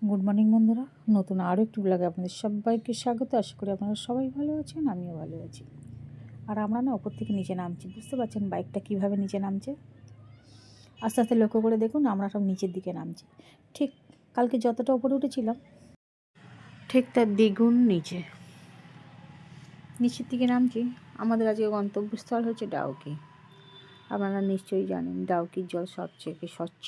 Good morning বন্ধুরা, নতুন আরও একটি ব্লগে আপনাদের সবাইকে স্বাগত। আশা করি আপনারা সবাই ভালো আছেন, আমিও ভালো আছি। আর আমরা না ওপর থেকে নিচে নামছি, বুঝতে পারছেন বাইকটা কীভাবে নিচে নামছে। আস্তে আস্তে লক্ষ্য করে দেখুন, আমরা সব নিচের দিকে নামছি। ঠিক কালকে যতটা উপরে উঠেছিলাম ঠিক তার দ্বিগুণ নিচের দিকে নামছি। আমাদের আজকে গন্তব্যস্থল হচ্ছে ডাউকি। আপনারা নিশ্চয়ই জানেন ডাউকির জল সবচেয়ে স্বচ্ছ,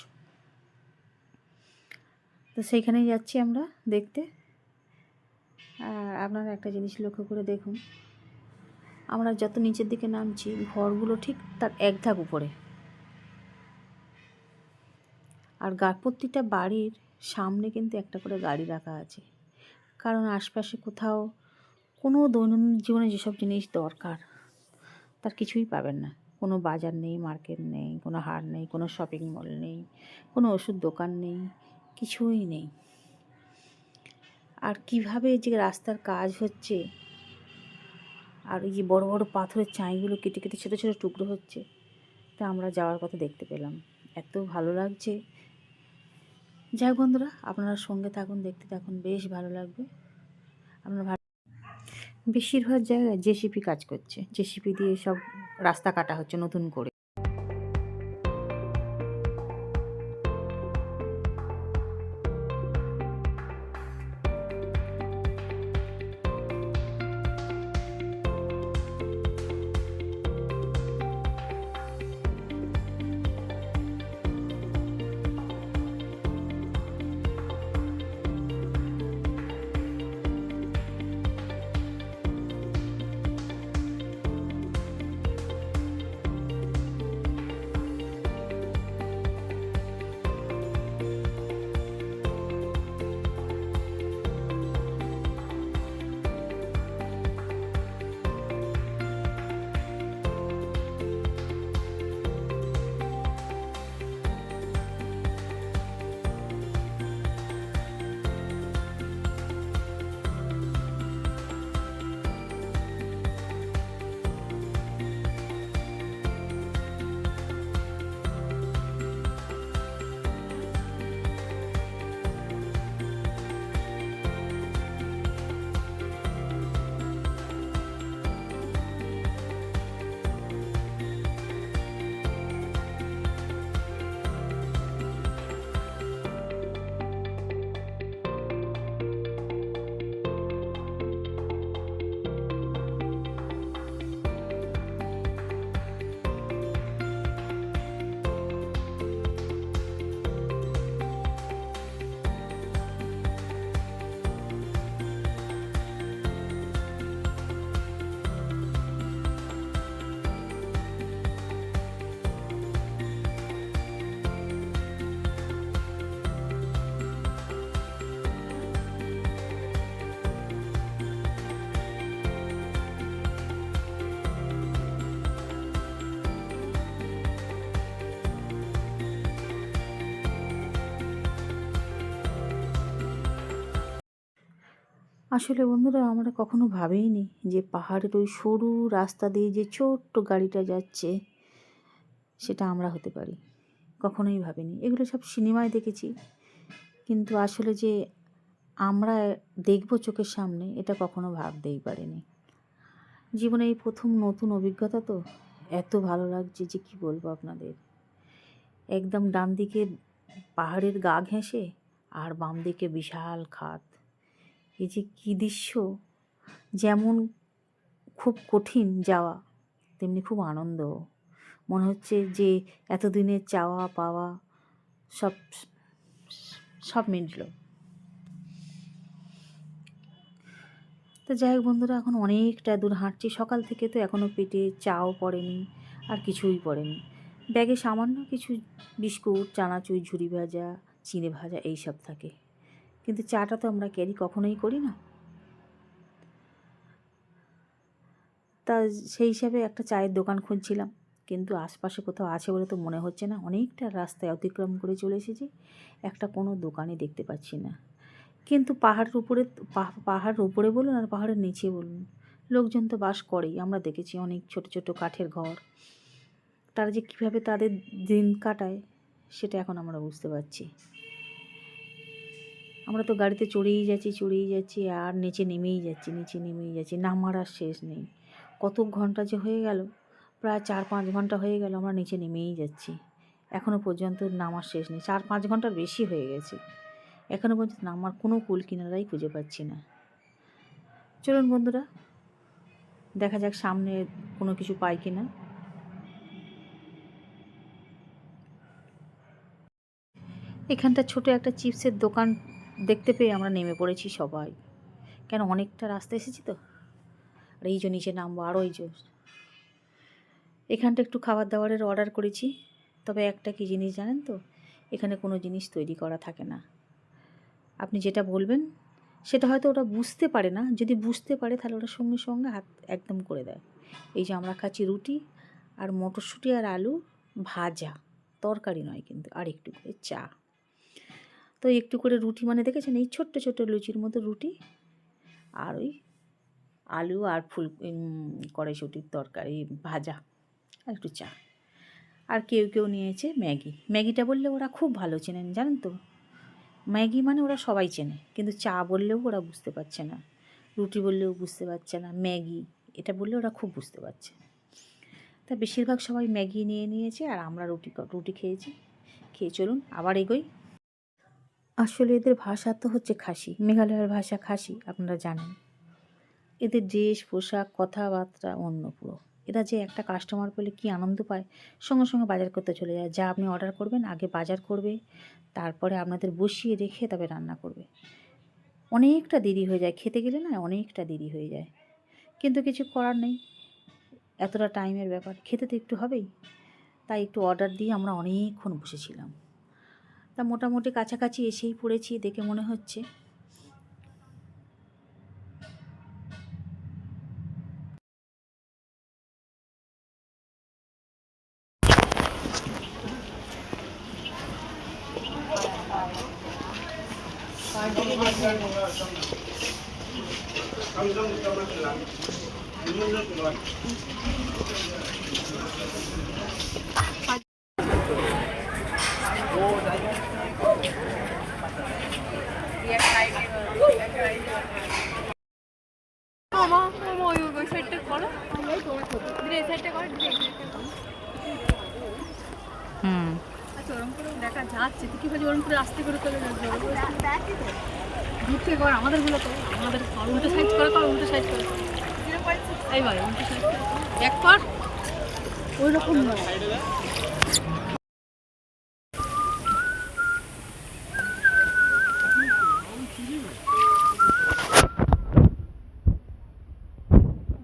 তো সেইখানেই যাচ্ছি আমরা দেখতে। আর আপনারা একটা জিনিস লক্ষ্য করে দেখুন, আমরা যত নিচের দিকে নামছি ঘরগুলো ঠিক তার এক ধাপ উপরে। আর প্রতিটা বাড়ির সামনে কিন্তু একটা করে গাড়ি রাখা আছে, কারণ আশপাশে কোথাও কোনো দৈনন্দিন জীবনে যেসব জিনিস দরকার তার কিছুই পাবেন না। কোনো বাজার নেই, মার্কেট নেই, কোনো হাট নেই, কোনো শপিং মল নেই, কোনো ওষুধ দোকান নেই, কিছুই নেই। আর কিভাবে যে রাস্তার কাজ হচ্ছে, আর এই যে বড় বড় পাথরের চাঁইগুলো কেটে কেটে ছোটো ছোটো টুকরো হচ্ছে, তা আমরা যাওয়ার কথা দেখতে পেলাম। এত ভালো লাগছে। যাই বন্ধুরা, আপনারা সঙ্গে থাকুন, দেখতে থাকুন, বেশ ভালো লাগবে। আপনারা বেশিরভাগ জায়গায় জেসিপি কাজ করছে, জেসিপি দিয়ে সব রাস্তা কাটা হচ্ছে নতুন করে। আসলে বন্ধুরা, আমরা কখনো ভাবিনি যে পাহাড়ের ওই সরু রাস্তা দিয়ে যে ছোট্ট গাড়িটা যাচ্ছে সেটা আমরা হতে পারি। কখনোই ভাবিনি। এগুলো সব সিনেমায় দেখেছি, কিন্তু আসলে যে আমরা দেখব চোখের সামনে, এটা কখনো ভাবতেই পারিনি। জীবনে এই প্রথম নতুন অভিজ্ঞতা, তো এত ভালো লাগছে যে কি বলবো আপনাদের। একদম ডান দিকে পাহাড়ের গা ঘেঁষে আর বাম দিকে বিশাল খাদ। এই যে কী দৃশ্য! যেমন খুব কঠিন যাওয়া, তেমনি খুব আনন্দ। মনে হচ্ছে যে এতদিনের চাওয়া পাওয়া সব সব মিটল। তো যাই হোক বন্ধুরা, এখন অনেকটা দূর হাঁটছি। সকাল থেকে তো এখনও পেটে চাও পড়েনি, আর কিছুই পড়েনি। ব্যাগে সামান্য কিছু বিস্কুট, চানাচুর, ঝুরি ভাজা, চিড়ে ভাজা এইসব থাকে, কিন্তু চাটা তো আমরা ক্যারি কখনোই করি না। তা সেই হিসাবে একটা চায়ের দোকান খুঁজছিলাম, কিন্তু আশপাশে কোথাও আছে বলে তো মনে হচ্ছে না। অনেকটা রাস্তায় অতিক্রম করে চলে এসেছি, একটা কোনো দোকানে দেখতে পাচ্ছি না। কিন্তু পাহাড়ের উপরে বলুন আর পাহাড়ের নিচে বলুন, লোকজন তো বাস করেই। আমরা দেখেছি অনেক ছোট ছোট কাঠের ঘর। তারা যে কীভাবে তাদের দিন কাটায় সেটা এখন আমরা বুঝতে পারছি। আমরা তো গাড়িতে চড়েই যাচ্ছি আর নিচে নেমেই যাচ্ছি, নামার আর শেষ নেই। কত ঘন্টা যে হয়ে গেল, প্রায় 4-5 ঘন্টা হয়ে গেল আমরা নিচে নেমেই যাচ্ছি। এখনও পর্যন্ত নামার শেষ নেই, 4-5 ঘন্টার বেশি হয়ে গেছে। এখনও পর্যন্ত নামার কোনো কুল কিনারাই খুঁজে পাচ্ছি না। চলুন বন্ধুরা, দেখা যাক সামনে কোনো কিছু পাই কি না। এখানটা ছোট একটা চিপসের দোকান দেখতে পেয়ে আমরা নেমে পড়েছি সবাই, কেন অনেকটা রাস্তা এসেছি তো। আর এই যে নিচে নামবো, আরও এই যে এখানটা একটু খাবার দাবারের অর্ডার করেছি। তবে একটা কি জিনিস জানেন তো, এখানে কোনো জিনিস তৈরি করা থাকে না। আপনি যেটা বলবেন সেটা হয়তো ওরা বুঝতে পারে না, যদি বুঝতে পারে তাহলে ওরা সঙ্গে সঙ্গে হাত একদম করে দেয়। এই যে আমরা খাচ্ছি রুটি আর মটরশুঁটি আর আলু ভাজা, তরকারি নয় কিন্তু, আর একটু করে চা। তো একটু করে রুটি মানে দেখেছেন, এই ছোট্ট ছোট্ট লুচির মতো রুটি, আর ওই আলু আর কড়াইশুঁটির তরকারি ভাজা, আর একটু চা। আর কেউ কেউ নিয়েছে ম্যাগি। ম্যাগিটা বললে ওরা খুব ভালো চেনেন জানেন তো, ম্যাগি মানে ওরা সবাই চেনে, কিন্তু চা বললেও ওরা বুঝতে পারছে না, রুটি বললেও বুঝতে পারছে না, ম্যাগি এটা বললে ওরা খুব বুঝতে পারছে। তা বেশিরভাগ সবাই ম্যাগি নিয়ে নিয়েছে আর আমরা রুটি খেয়েছি। খেয়ে চলুন আবার এগোই। আসলে এদের ভাষা তো হচ্ছে খাসি, মেঘালয়ের ভাষা খাসি, আপনারা জানেন। এদের ড্রেস পোশাক কথাবার্তা অন্য পুরো। এরা যে একটা কাস্টমার পেলে কী আনন্দ পায়, সঙ্গে সঙ্গে বাজার করতে চলে যায়। যা আপনি অর্ডার করবেন আগে বাজার করবে, তারপরে আপনাদের বসিয়ে রেখে তবে রান্না করবে। অনেকটা দেরি হয়ে যায়, খেতে গেলে না অনেকটা দেরি হয়ে যায়, কিন্তু কিছু করার নেই, এতটা টাইমের ব্যাপার, খেতে তো একটু হবেই। তাই একটু অর্ডার দিয়ে আমরা অনেকক্ষণ বসেছিলাম। তা মোটামুটি কাছাকাছি এসেই পড়েছি দেখে মনে হচ্ছে। ওরম করে দেখা যাচ্ছে, তুই কি বলছি ওরম করে আস্তে করে চলে যাচ্ছে, ঘুরতে কর আমাদেরগুলো তো, আমাদের উল্টো সাইড করে কর, উল্টো সাইড করে এইবার উল্টো সাইড এক কর, ওই রকম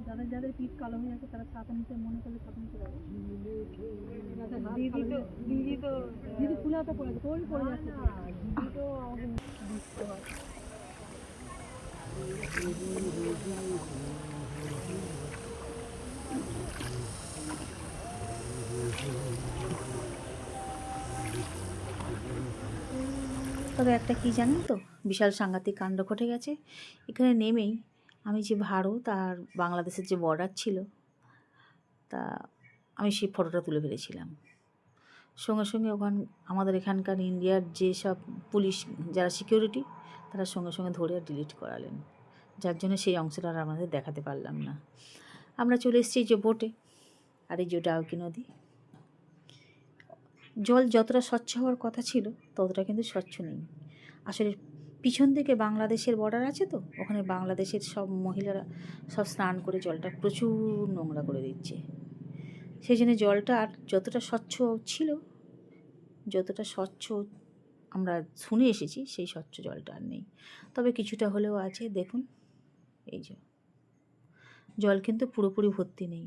যাদের যাদের পিঠ কালো হয়ে আছে তারা ছাতা নিতে মনে করলে ছাতা নিতে পারবে। দিদি ফুলে হাতে পড়ে যাচ্ছে, ওই পড়ে যাচ্ছে দিদি তো বুঝতে হয়। তবে একটা কি জানেন তো, বিশাল সাংঘাতিক কাণ্ড ঘটে গেছে। এখানে নেমেই আমি যে ভারত আর বাংলাদেশের যে বর্ডার ছিল, তা আমি সেই ফটোটা তুলে ফেলেছিলাম। সঙ্গে সঙ্গে আমাদের এখানকার ইন্ডিয়ার যেসব পুলিশ যারা সিকিউরিটি, তারা সঙ্গে সঙ্গে ধরে আর ডিলিট করালেন, যার জন্য সেই অংশটা আর আমাদের দেখাতে পারলাম না। আমরা চলে এসেছি যে বোটে, আর এই যে ডাউকি নদী। জল যতটা স্বচ্ছ হওয়ার কথা ছিল ততটা কিন্তু স্বচ্ছ নেই। আসলে পিছন দিকে বাংলাদেশের বর্ডার আছে তো, ওখানে বাংলাদেশের সব মহিলারা সব স্নান করে জলটা প্রচুর নোংরা করে দিচ্ছে। সেই জন্য জলটা আর যতটা স্বচ্ছ ছিল, যতটা স্বচ্ছ আমরা শুনে এসেছি, সেই স্বচ্ছ জলটা আর নেই। তবে কিছুটা হলেও আছে, দেখুন এই যে জল কিন্তু পুরোপুরি ভর্তি নেই।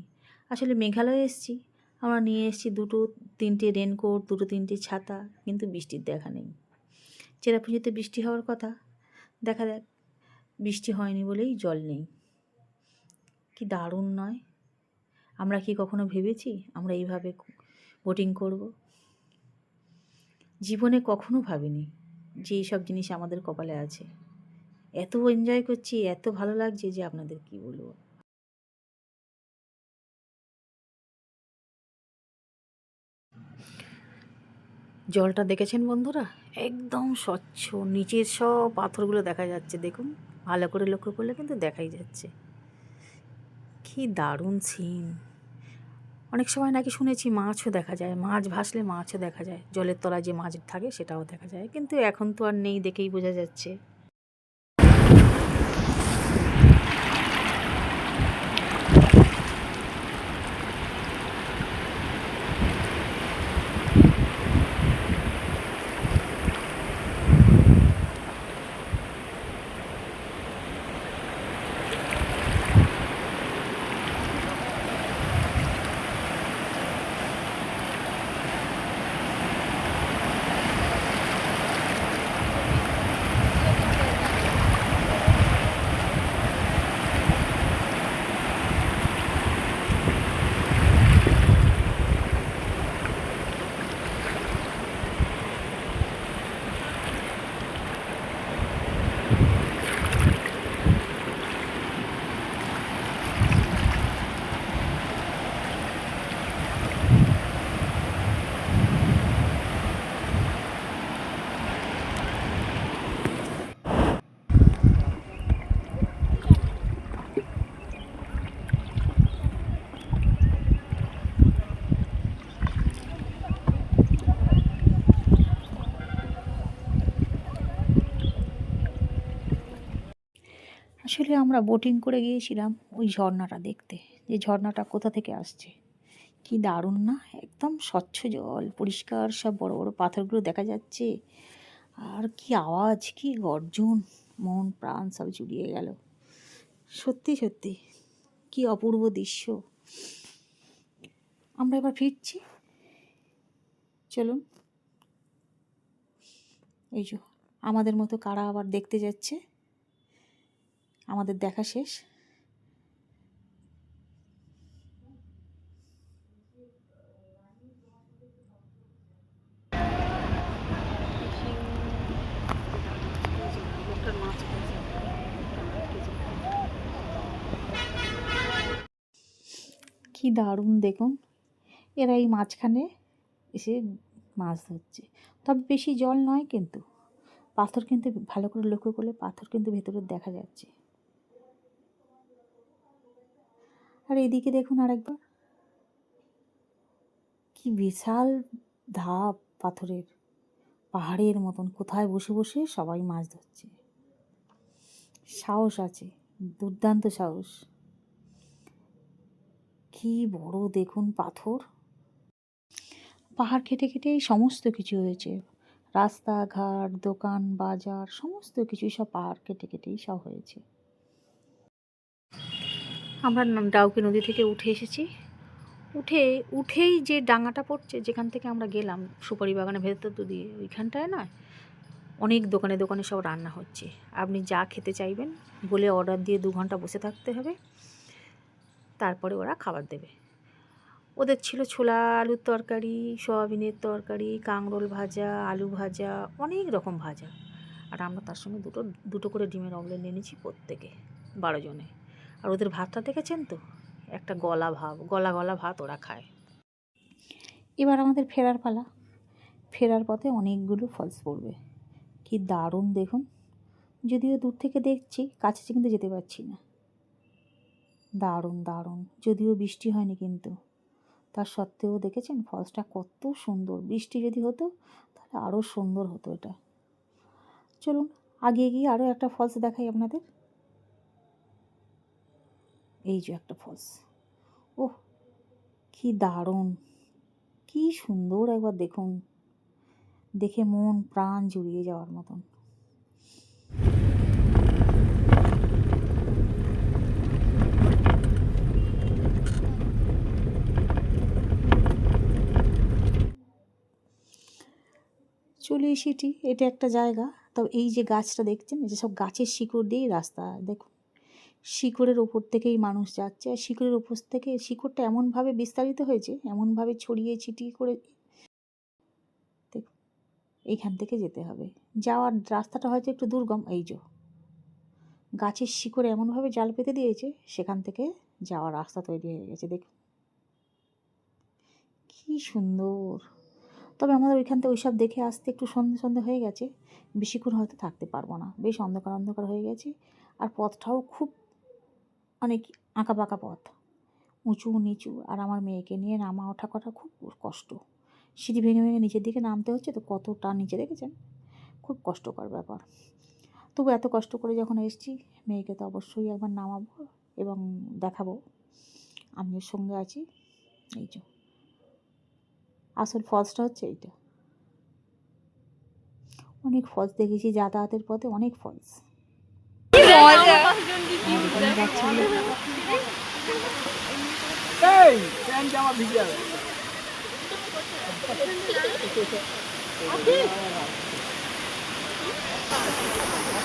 আসলে মেঘালয়ে এসেছি, আমরা নিয়ে এসেছি 2-3টে রেনকোট, 2-3টে ছাতা, কিন্তু বৃষ্টির দেখা নেই। চেরাপুঞ্জিতে বৃষ্টি হওয়ার কথা, দেখা যাক বৃষ্টি হয়নি বলেই জল নেই। কি দারুণ নয়? আমরা কি কখনো ভেবেছি আমরা এইভাবে বোটিং করব? জীবনে কখনো ভাবিনি যে এইসব জিনিস আমাদের কপালে আছে। এত এনজয় করছি, এত ভালো লাগছে যে আপনাদের কি বলবো। জলটা দেখেছেন বন্ধুরা, একদম স্বচ্ছ, নিচের সব পাথরগুলো দেখা যাচ্ছে। দেখুন, ভালো করে লক্ষ্য করলে কিন্তু দেখাই যাচ্ছে। কি দারুণ সিন। অনেক সময় নাকি শুনেছি মাছও দেখা যায়, মাছ ভাসলে মাছও দেখা যায়, জলের তলায় যে মাছ থাকে সেটাও দেখা যায়, কিন্তু এখন তো আর নেই, দেখেই বোঝা যাচ্ছে। আসলে আমরা বোটিং করে গিয়েছিলাম ওই ঝর্ণাটা দেখতে, যে ঝর্ণাটা কোথা থেকে আসছে। কি দারুণ না, একদম স্বচ্ছ জল, পরিষ্কার, সব বড় বড় পাথরগুলো দেখা যাচ্ছে। আর কি আওয়াজ, কি গর্জন, মন প্রাণ সব জুড়িয়ে গেল। সত্যি সত্যি কি অপূর্ব দৃশ্য। আমরা এবার ফিরছি, চলুন। এই যে আমাদের মতো কারা আবার দেখতে যাচ্ছে, আমাদের দেখা শেষ। কি দারুণ দেখুন, এরা এই মাঝখানে এসে মাছ ধরছে। তবে বেশি জল নয়, কিন্তু পাথর কিন্তু ভালো করে লক্ষ্য করলে পাথর কিন্তু ভেতরে দেখা যাচ্ছে। আর এদিকে দেখুন আরেকবার, কি বিশাল ধাপ পাথরের, পাহাড়ের মতন, কোথায় বসে বসে সবাই মাছ ধরছে। সাহস আছে, দুর্দান্ত সাহস। কি বড় দেখুন পাথর। পাহাড় কেটে কেটে এই সমস্ত কিছু হয়েছে, রাস্তাঘাট, দোকান বাজার, সমস্ত কিছু সব পাহাড় কেটে কেটেই সব হয়েছে। আমরা ডাউকি নদী থেকে উঠে এসেছি। উঠেই যে ডাঙাটা পড়ছে, যেখান থেকে আমরা গেলাম সুপারি বাগানের ভেতর দিয়ে, ওইখানটায় না অনেক দোকানে দোকানে সব রান্না হচ্ছে। আপনি যা খেতে চাইবেন বলে অর্ডার দিয়ে 2 ঘন্টা বসে থাকতে হবে, তারপরে ওরা খাবার দেবে। ওদের ছিল ছোলা আলুর তরকারি, সয়াবিনের তরকারি, কাঁকরোল ভাজা, আলু ভাজা, অনেক রকম ভাজা। আর আমরা তার সঙ্গে দুটো দুটো করে ডিমের অমলেট নিয়ে নিয়েছি প্রত্যেকে, 12 জনে। আর ওদের ভাতটা দেখেছেন তো, একটা গলা গলা ভাত ওরা খায়। এবার আমাদের ফেরার পালা। ফেরার পথে অনেকগুলো ফলস পড়বে, কি দারুণ দেখুন। যদিও দূর থেকে দেখছি, কাছে কিন্তু যেতে পারছি না। দারুণ দারুণ, যদিও বৃষ্টি হয়নি, কিন্তু তার সত্ত্বেও দেখেছেন ফলসটা কত সুন্দর। বৃষ্টি যদি হতো তাহলে আরও সুন্দর হতো এটা। চলুন আগে গিয়ে আরও একটা ফলস দেখাই আপনাদের। এই যে একটা ফলস, ওহ কি দারুণ, কি সুন্দর, একবার দেখুন, দেখে মন প্রাণ জুড়িয়ে যাওয়ার মতন। চলে এসেছি, এটা একটা জায়গা। তবে এই যে গাছটা দেখছেন, এই যে সব গাছের শিকড় দিয়েই রাস্তা, দেখুন শিকড়ের ওপর থেকেই মানুষ যাচ্ছে। আর শিকড়ের ওপর থেকে শিকড়টা এমনভাবে বিস্তারিত হয়েছে, এমনভাবে ছড়িয়ে ছিটিয়ে করে, দেখুন এইখান থেকে যেতে হবে। যাওয়ার রাস্তাটা হয়তো একটু দুর্গম। এই যে গাছের শিকড় এমনভাবে জাল পেতে দিয়েছে, সেখান থেকে যাওয়ার রাস্তা তৈরি হয়ে গেছে। দেখুন কি সুন্দর। তবে আমাদের ওইখান থেকে ওইসব দেখে আসতে একটু সন্ধে সন্ধে হয়ে গেছে, বেশিক্ষণ হয়তো থাকতে পারবো না, বেশ অন্ধকার অন্ধকার হয়ে গেছে। আর পথটাও খুব অনেক আঁকা বাঁকা পথ, উঁচু নিচু, আর আমার মেয়েকে নিয়ে নামা ওঠা করা খুব কষ্ট। সিঁড়ি ভেঙে ভেঙে নিচের দিকে নামতে হচ্ছে, তো কতটা নিচে দেখেছেন, খুব কষ্টকর ব্যাপার। তবু এত কষ্ট করে যখন এসেছি, মেয়েকে তো অবশ্যই একবার নামাবো এবং দেখাবো আমিও সঙ্গে আছি। এই যে আসল ফলসটা হচ্ছে এইটা। অনেক ফলস দেখেছি যাতায়াতের পথে, অনেক ফলস।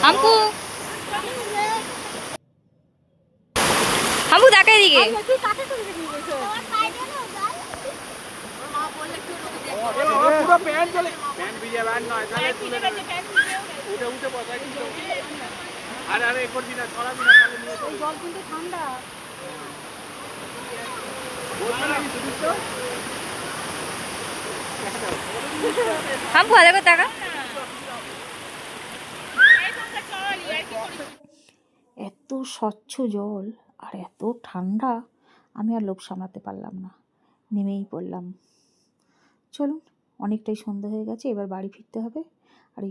আমকু আমকু তাকাই দিকে পুরো প্যান্ট চলে প্যান্ট ভিজে প্যান্ট নয় তাহলে তুলে উঠে উঠে বসা কিন্তু আরে আরে এক করবি না ছড়াবি না তাহলে নিয়ে জল কিন্তু ঠান্ডা। আমকু ভালো করে তাকা। এত স্বচ্ছ জল আর এত ঠান্ডা, আমি আর লোভ সামলাতে পারলাম না, নেমেই পড়লাম। চলুন, অনেকটাই সন্ধ্যা হয়ে গেছে, এবার বাড়ি ফিরতে হবে। আর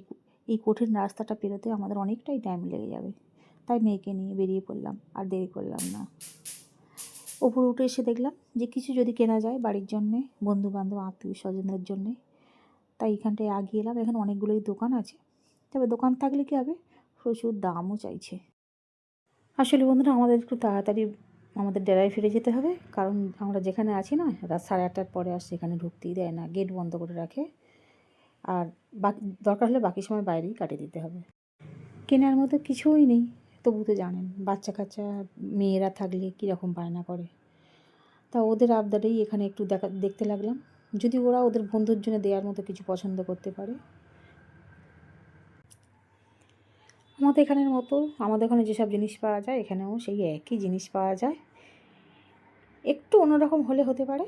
এই কঠিন রাস্তাটা পেরোতে আমাদের অনেকটাই টাইম লেগে যাবে, তাই মেয়েকে নিয়ে বেরিয়ে পড়লাম, আর দেরি করলাম না। ওপরে উঠে এসে দেখলাম যে কিছু যদি কেনা যায় বাড়ির জন্যে, বন্ধুবান্ধব আত্মীয় স্বজনদের জন্যে, তাই এখানটায় আগিয়ে এলাম। এখানে অনেকগুলোই দোকান আছে, তবে দোকান থাকলে কী হবে, প্রচুর দামও চাইছে। আসলে বন্ধুরা, আমাদের একটু তাড়াতাড়ি আমাদের ডেরায় ফিরে যেতে হবে, কারণ আমরা যেখানে আছি না, রাত 8:30টার পরে আর সেখানে ঢুকতেই দেয় না, গেট বন্ধ করে রাখে। আর বাকি দরকার হলে বাকি সময় বাইরেই কাটিয়ে দিতে হবে। কেনার মতো কিছুই নেই, তবু তো জানেন বাচ্চা কাচ্চা মেয়েরা থাকলে কীরকম বায়না করে, তা ওদের আবদারেই এখানে একটু দেখতে লাগলাম, যদি ওরা ওদের বন্ধুর জন্য দেওয়ার মতো কিছু পছন্দ করতে পারে। আমাদের এখানের মতো, আমাদের ওখানে যেসব জিনিস পাওয়া যায় এখানেও সেই একই জিনিস পাওয়া যায়, একটু অন্যরকম হলে হতে পারে।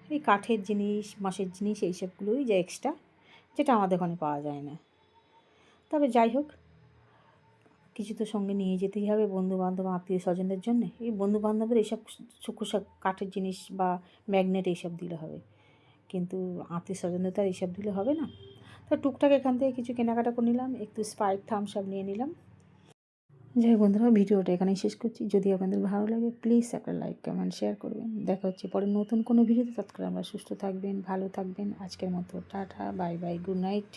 এই কাঠের জিনিস, বাঁশের জিনিস, এইসবগুলোই যা এক্সট্রা, যেটা আমাদের ওখানে পাওয়া যায় না। তবে যাই হোক, কিছু তো সঙ্গে নিয়ে যেতেই হবে বন্ধুবান্ধব আত্মীয় স্বজনদের জন্যে। এই বন্ধুবান্ধবের এইসব সূক্ষ্ম কাঠের জিনিস বা ম্যাগনেট এইসব দিলে হবে, কিন্তু আত্মীয় স্বজনদের তো আর এইসব দিলে হবে না। তো টুকটাক এখান থেকে কিছু কেনাকাটা করে নিলাম, একটু স্প্রাইট থামস আপ নিয়ে নিলাম। যাই বন্ধুরা, ভিডিওটা এখানেই শেষ করছি। যদি আপনাদের ভালো লাগে প্লিজ একটা লাইক কমেন্ট শেয়ার করবেন। দেখা হচ্ছে পরে নতুন কোনো ভিডিওতে, তৎক্ষণ আমরা সুস্থ থাকবেন, ভালো থাকবেন। আজকের মতো tata, bye bye, good night.